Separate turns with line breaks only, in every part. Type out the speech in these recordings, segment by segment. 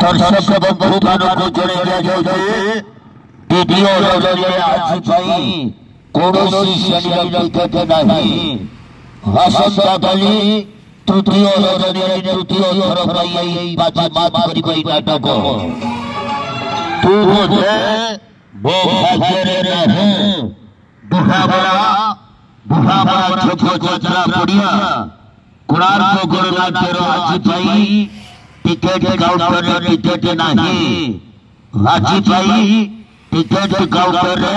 दर्शक बंधुମାନଙ୍କୁ ଜଣାଇ ଦିଆଯାଉଛି ଦ୍ୱିତୀୟ ରଜରେ ଆଜି ପାଇଁ କୌଣସି ଶ୍ରେଣୀର ଟିକେଟ ନାହିଁ। ଆସନ୍ତାକାଲି ତୃତୀୟ ରଜରେ ତୃତୀୟ ଥର ପାଇଁ ଏହି ବାଜି ମାତ କରିବ ଏହି ନାଟକ। ତୁ ବୋଧେ ମୋ ଭାଗ୍ୟରେ ନାହିଁ। ବୁଢ଼ାବଳା ଛୋଟ ଯାତ୍ରା ପଡ଼ିଆ କୋଣାର୍କ ଗଣନାଟ୍ୟର ଆଜି ପାଇଁ ଟିକେଟ କାଉଣ୍ଟରରେ ଟିକେଟ ନାହିଁ। ଆଜି ପାଇଁ ଟିକେଟ କାଉଣ୍ଟରରେ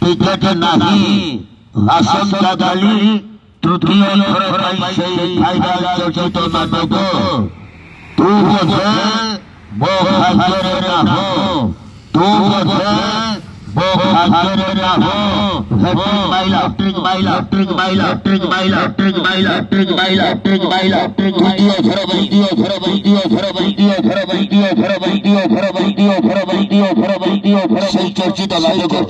ଟିକେଟ ନାହିଁ। ଆସନ୍ତାକାଲି ତୃତୀୟ ଥର ପାଇଁ ସେହି ଫାଇନାଲ ଚର୍ଚ୍ଚିତ ନାଟକ। ତୁ ବୋଧେ ମୋ ଭାଗ୍ୟରେ ନାହୁଁ। ତୁ ବୋଧେ ମୋ ଭାଗ୍ୟରେ ନାହୁଁ। ତୃତୀୟ ଥର ସେହି ଚର୍ଚ୍ଚିତ ନାଟକ।